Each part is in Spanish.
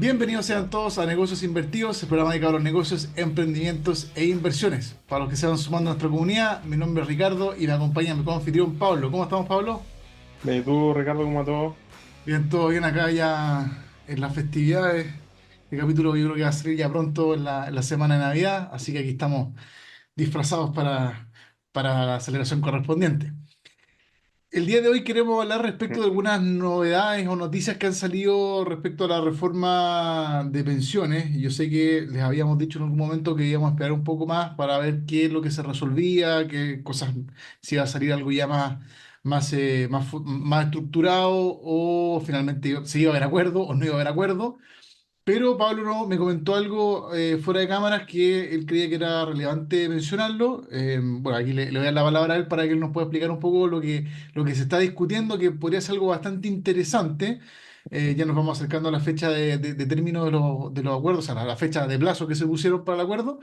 Bienvenidos sean todos a Negocios Invertidos, el programa dedicado a los negocios, emprendimientos e inversiones. Para los que se van sumando a nuestra comunidad, mi nombre es Ricardo y me acompaña mi coanfitrión Pablo. ¿Cómo estamos, Pablo? ¿Y tú, Ricardo, cómo todo? Bien, todo bien acá ya en las festividades. El capítulo yo creo que va a salir ya pronto en la semana de Navidad, así que aquí estamos disfrazados para la celebración correspondiente. El día de hoy queremos hablar respecto de algunas novedades o noticias que han salido respecto a la reforma de pensiones. Yo sé que les habíamos dicho en algún momento que íbamos a esperar un poco más para ver qué es lo que se resolvía, qué cosas, si iba a salir algo ya más estructurado o finalmente se iba a haber acuerdo o no iba a haber acuerdo. Pero Pablo no, me comentó algo fuera de cámaras que él creía que era relevante mencionarlo. Bueno, aquí le voy a dar la palabra a él para que él nos pueda explicar un poco lo que se está discutiendo, que podría ser algo bastante interesante. Ya nos vamos acercando a la fecha de término de los acuerdos, a la fecha de plazo que se pusieron para el acuerdo.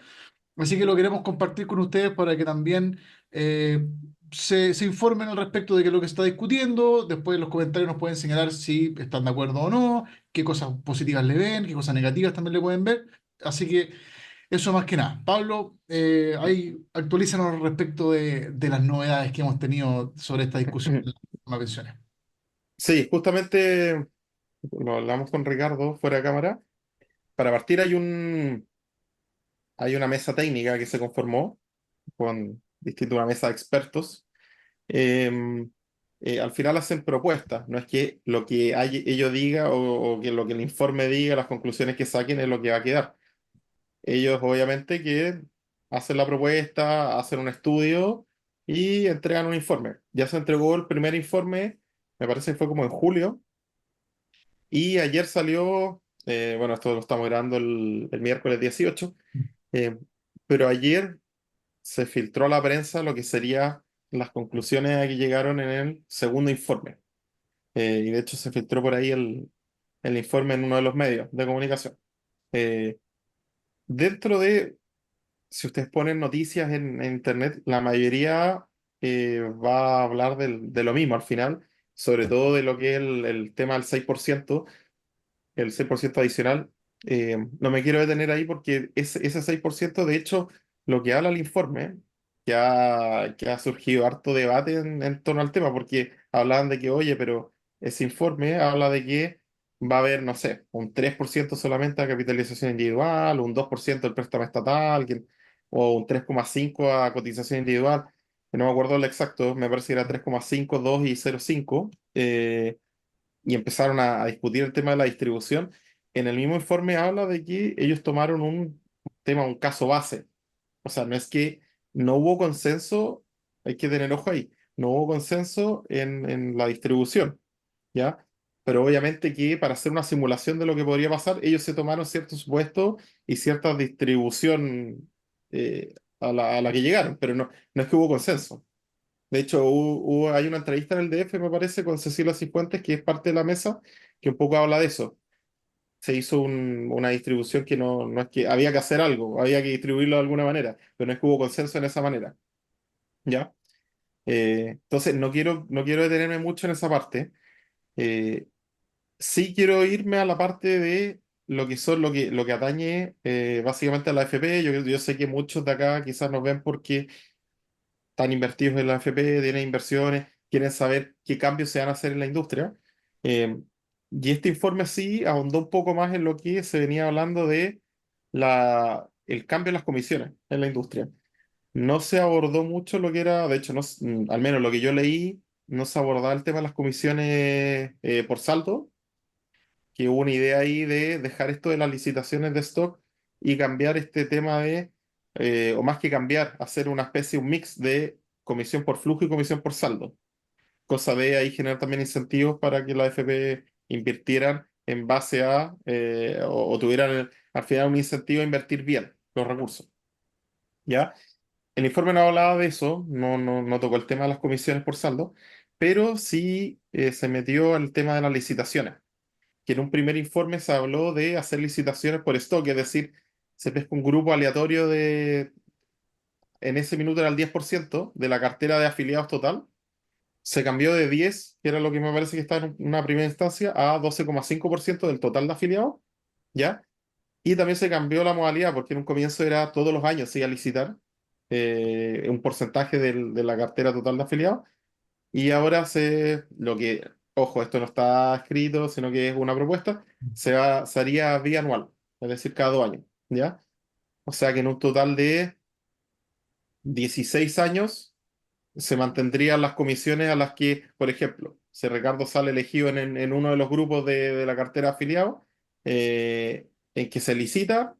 Así que lo queremos compartir con ustedes para que también eh, se informen al respecto de qué es lo que se está discutiendo. Después en los comentarios nos pueden señalar si están de acuerdo o no, qué cosas positivas le ven, qué cosas negativas también le pueden ver. Así que eso más que nada. Pablo, ahí actualízanos respecto de las novedades que hemos tenido sobre esta discusión de las pensiones. Sí, justamente lo hablamos con Ricardo fuera de cámara. Para partir hay una mesa técnica que se conformó con una mesa de expertos. Eh, Al final hacen propuestas, no es que lo que ellos digan o que lo que el informe diga, las conclusiones que saquen es lo que va a quedar. Ellos obviamente que hacen la propuesta, hacen un estudio y entregan un informe. Ya se entregó el primer informe, me parece que fue como en julio. Y ayer salió, bueno, esto lo estamos grabando el miércoles 18, eh, pero ayer se filtró a la prensa lo que serían las conclusiones a que llegaron en el segundo informe. Y de hecho se filtró por ahí el informe en uno de los medios de comunicación. Eh, Dentro de, si ustedes ponen noticias en internet, la mayoría va a hablar de lo mismo al final, sobre todo de lo que es el tema del 6%, el 6% adicional. No me quiero detener ahí porque ese 6%, de hecho, lo que habla el informe, que ha surgido harto debate en torno al tema, porque hablaban de que, oye, pero ese informe habla de que va a haber, no sé, un 3% solamente a capitalización individual, un 2% el préstamo estatal, o un 3,5 a cotización individual. No me acuerdo el exacto, me parece que era 3,5, 2 y 0,5. Y empezaron a discutir el tema de la distribución. En el mismo informe habla de que ellos tomaron un tema, un caso base. O sea, no es que no hubo consenso, hay que tener ojo ahí, no hubo consenso en la distribución, ¿ya? Pero obviamente que para hacer una simulación de lo que podría pasar, ellos se tomaron ciertos supuestos y cierta distribución a la que llegaron, pero no es que hubo consenso. De hecho, hay una entrevista en el DF, me parece, con Cecilia Cifuentes, que es parte de la mesa, que un poco habla de eso. Se hizo una distribución que no es que había que hacer algo, había que distribuirlo de alguna manera, pero no es que hubo consenso en esa manera. ¿Ya? Entonces, no quiero detenerme mucho en esa parte. Eh, sí quiero irme a la parte de lo que atañe básicamente a la AFP. Yo sé que muchos de acá quizás nos ven porque están invertidos en la AFP, tienen inversiones, quieren saber qué cambios se van a hacer en la industria. Eh, y este informe sí ahondó un poco más en lo que se venía hablando de el cambio en las comisiones en la industria. No se abordó mucho lo que era, de hecho, no, al menos lo que yo leí, no se abordaba el tema de las comisiones por saldo, que hubo una idea ahí de dejar esto de las licitaciones de stock y cambiar este tema o más que cambiar, hacer una especie, un mix de comisión por flujo y comisión por saldo. Cosa de ahí generar también incentivos para que la FP invirtieran en base o tuvieran al final un incentivo a invertir bien los recursos. ¿Ya? El informe no hablaba de eso, no tocó el tema de las comisiones por saldo, pero sí se metió el tema de las licitaciones, que en un primer informe se habló de hacer licitaciones por stock, es decir, se pesca un grupo aleatorio en ese minuto era el 10% de la cartera de afiliados total, se cambió de 10, que era lo que me parece que está en una primera instancia, a 12,5% del total de afiliados, ¿ya? Y también se cambió la modalidad, porque en un comienzo era todos los años se iba a licitar un porcentaje de la cartera total de afiliados, y ahora ojo, esto no está escrito, sino que es una propuesta, se haría bianual, es decir, cada 2 años, ¿ya? O sea que en un total de 16 años se mantendrían las comisiones a las que, por ejemplo, si Ricardo sale elegido en uno de los grupos de la cartera de afiliados, en que se licita.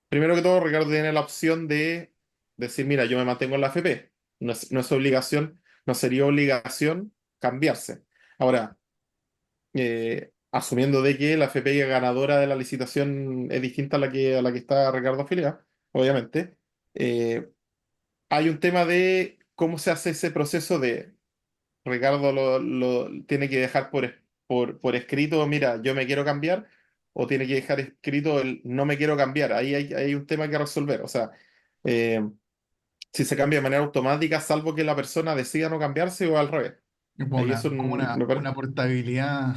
Primero que todo, Ricardo tiene la opción de decir, mira, yo me mantengo en la AFP. No es obligación, no sería obligación cambiarse. Ahora, asumiendo de que la AFP ganadora de la licitación es distinta a la que está Ricardo afiliado, obviamente, eh, hay un tema de cómo se hace ese proceso de Ricardo tiene que dejar por escrito, mira, yo me quiero cambiar, o tiene que dejar escrito el no me quiero cambiar. Ahí hay un tema que resolver. O sea, eh, si se cambia de manera automática, salvo que la persona decida no cambiarse o al revés. Es como Ahí eso como me parece. una portabilidad.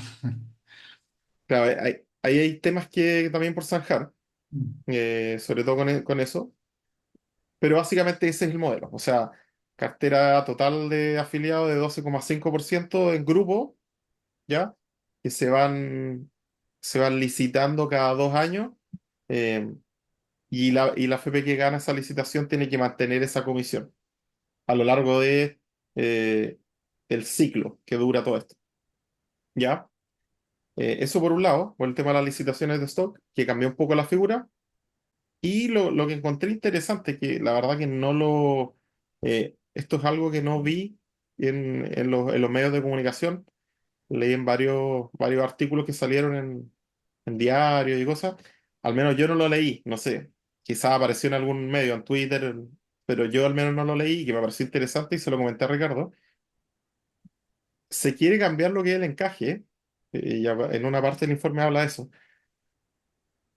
Claro, ahí hay temas que también por zanjar, sobre todo con eso. Pero básicamente ese es el modelo. O sea, cartera total de afiliados de 12,5% en grupo, ¿ya? Que se van licitando cada 2 años, eh, y la FP que gana esa licitación tiene que mantener esa comisión a lo largo eh, el ciclo que dura todo esto, ¿ya? Eso por un lado, por el tema de las licitaciones de stock, que cambió un poco la figura, y lo que encontré interesante, que la verdad que esto es algo que no vi en los medios de comunicación. Leí en varios artículos que salieron en diarios y cosas. Al menos yo no lo leí, no sé. Quizás apareció en algún medio, en Twitter, pero yo al menos no lo leí, y que me pareció interesante y se lo comenté a Ricardo. Se quiere cambiar lo que es el encaje, en una parte del informe habla de eso.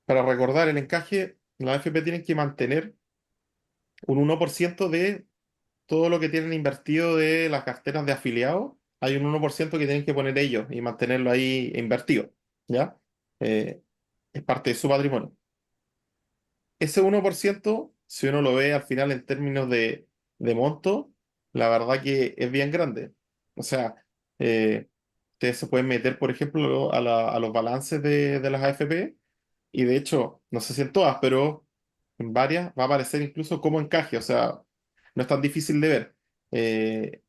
Para recordar el encaje, la AFP tienen que mantener un 1% de todo lo que tienen invertido de las carteras de afiliados. Hay un 1% que tienen que poner ellos y mantenerlo ahí invertido, ¿ya? Eh, es parte de su patrimonio. Ese 1%, si uno lo ve al final en términos de monto, la verdad que es bien grande. O sea, eh, ustedes se pueden meter, por ejemplo, a los balances de las AFP, y de hecho, no sé si en todas, pero en varias va a aparecer incluso como encaje. O sea, no es tan difícil de ver.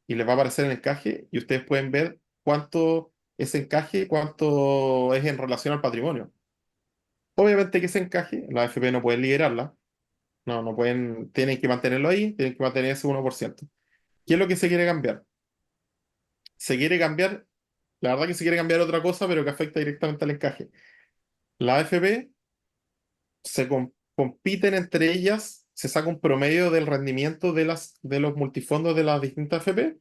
Y les va a aparecer el encaje, y ustedes pueden ver cuánto ese encaje, cuánto es en relación al patrimonio. Obviamente que ese encaje, la AFP no puede liberarla. No pueden, tienen que mantenerlo ahí, tienen que mantener ese 1%. ¿Qué es lo que se quiere cambiar? Se quiere cambiar, la verdad que se quiere cambiar otra cosa, pero que afecta directamente al encaje. La AFP compiten entre ellas, se saca un promedio del rendimiento de los multifondos de las distintas AFP,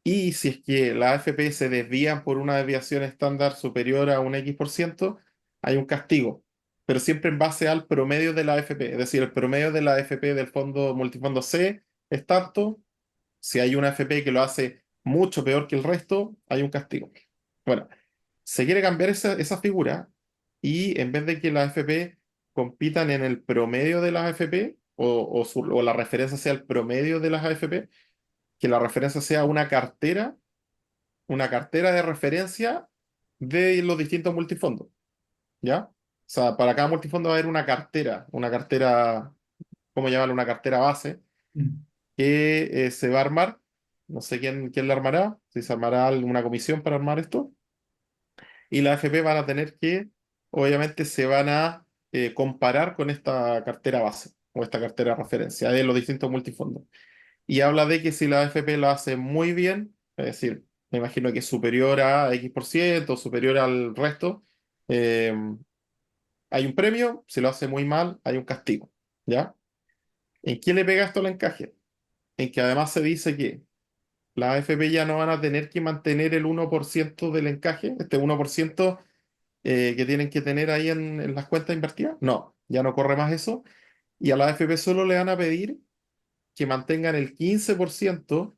y si es que las AFP se desvían por una desviación estándar superior a un X%, hay un castigo, pero siempre en base al promedio de la AFP. Es decir, el promedio de la AFP del fondo multifondo C es tanto. Si hay una AFP que lo hace mucho peor que el resto, hay un castigo. Bueno, se quiere cambiar esa figura, y en vez de que las AFP compitan en el promedio de las AFP, o la referencia sea el promedio de las AFP, que la referencia sea una cartera de referencia de los distintos multifondos, ¿ya? O sea, para cada multifondo va a haber una cartera, ¿cómo llamarlo? Una cartera base que se va a armar. No sé quién la armará, si se armará alguna comisión para armar esto. Y las AFP van a tener que, obviamente, se van a comparar con esta cartera base o esta cartera de referencia de los distintos multifondos. Y habla de que si la AFP lo hace muy bien, es decir, me imagino que es superior a X%, superior al resto, eh, hay un premio. Si lo hace muy mal, hay un castigo, ¿ya? ¿En qué le pega esto al encaje? En que además se dice que las AFP ya no van a tener que mantener el 1% del encaje, este 1% que tienen que tener ahí en las cuentas invertidas. No, ya no corre más eso. Y a la AFP solo le van a pedir que mantengan el 15%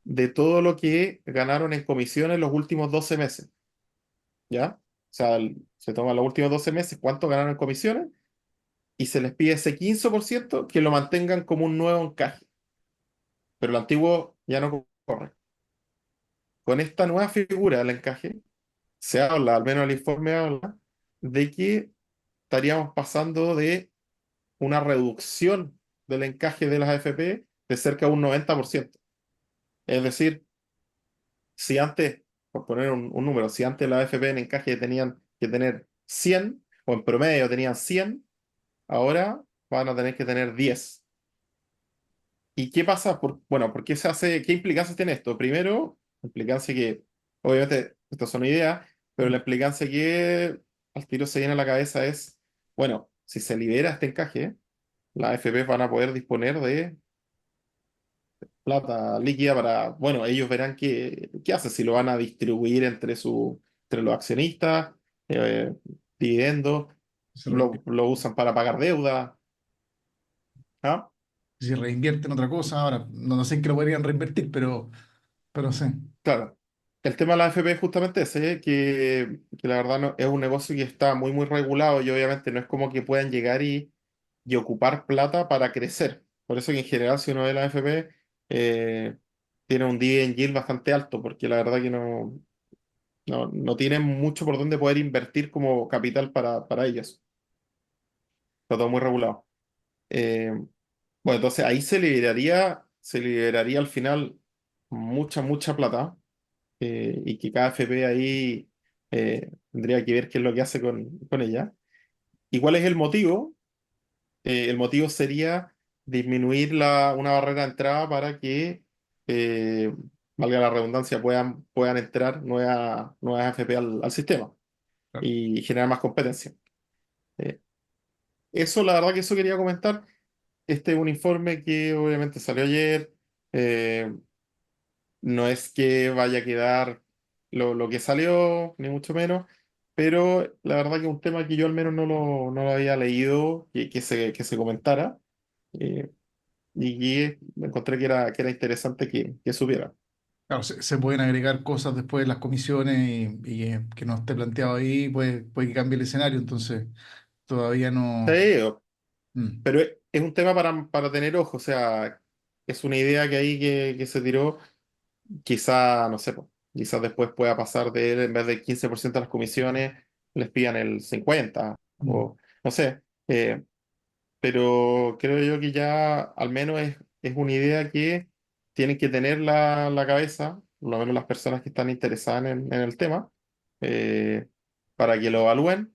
de todo lo que ganaron en comisiones los últimos 12 meses, ¿ya? sea, se toman los últimos 12 meses, cuánto ganaron en comisiones, y se les pide ese 15% que lo mantengan como un nuevo encaje, pero el antiguo ya no corre. Con esta nueva figura del encaje, se habla, al menos el informe habla, de que estaríamos pasando de una reducción del encaje de las AFP de cerca de un 90%. Es decir, si antes, por poner un número, si antes las AFP en encaje tenían que tener 100 o en promedio tenían 100, ahora van a tener que tener 10. ¿Y qué pasa? Bueno, ¿por qué se hace? ¿Qué implicancias tiene esto? Primero, implicancia que, obviamente, estas son ideas, pero la Mm. implicancia que al tiro se viene a la cabeza es, bueno, si se libera este encaje, las AFP van a poder disponer de plata líquida para, bueno, ellos verán qué hacen, si lo van a distribuir entre los accionistas, eh, dividendos, Se lo usan para pagar deuda, ¿ah? si reinvierten otra cosa, ahora no sé en qué lo podrían reinvertir, pero sí. Claro. El tema de la AFP es justamente ese, que la verdad no, es un negocio que está muy, muy regulado y obviamente no es como que puedan llegar y ocupar plata para crecer. Por eso que en general si uno ve la AFP, eh, tiene un dividend yield bastante alto, porque la verdad que no tienen mucho por dónde poder invertir como capital para ellos. Está todo muy regulado. Eh, bueno, entonces ahí se liberaría al final mucha, mucha plata, y que cada FP ahí, tendría que ver qué es lo que hace con ella. ¿Y cuál es el motivo? El motivo sería disminuir una barrera de entrada para que, eh, valga la redundancia, puedan entrar nuevas FP al sistema Claro. y generar más competencia. Eh, Eso, la verdad que eso quería comentar. Este es un informe que obviamente salió ayer. eh, no es que vaya a quedar lo que salió, ni mucho menos, pero la verdad que es un tema que yo al menos no lo había leído, que se comentara, eh, y que me encontré que era interesante que supiera. Claro, se pueden agregar cosas después de las comisiones y que no esté planteado ahí, puede que cambie el escenario, entonces todavía no. Sí, Mm, pero es un tema para tener ojo, o sea, es una idea que ahí que se tiró. Quizá, no sé, po, quizás después pueda pasar de él, en vez del 15% de las comisiones, les pidan el 50%, mm, o no sé. Pero creo yo que ya al menos es una idea que tienen que tener la cabeza, por lo menos las personas que están interesadas en el tema, eh, para que lo evalúen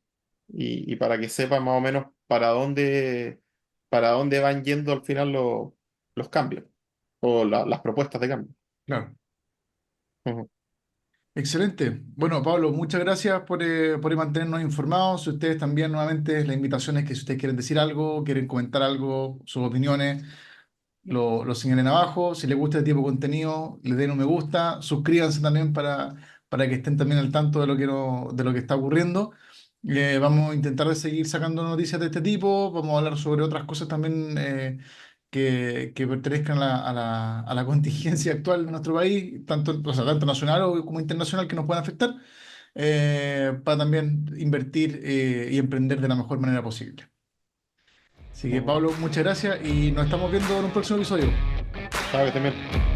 y para que sepan más o menos para dónde van yendo al final los cambios o las propuestas de cambio. claro. Ujú. Excelente. Bueno, Pablo, muchas gracias por mantenernos informados. Si ustedes también, nuevamente, la invitación es que si ustedes quieren decir algo, quieren comentar algo, sus opiniones, lo señalen abajo. Si les gusta este tipo de contenido, le den un me gusta. Suscríbanse también para que estén también al tanto de lo que, de lo que está ocurriendo. Vamos a intentar de seguir sacando noticias de este tipo. Vamos a hablar sobre otras cosas también que pertenezcan a la contingencia actual de nuestro país, tanto, o sea, tanto nacional como internacional, que nos puedan afectar, para también invertir y emprender de la mejor manera posible. Así que, Ujú. Pablo, muchas gracias y nos estamos viendo en un próximo episodio. Chao, que estén bien.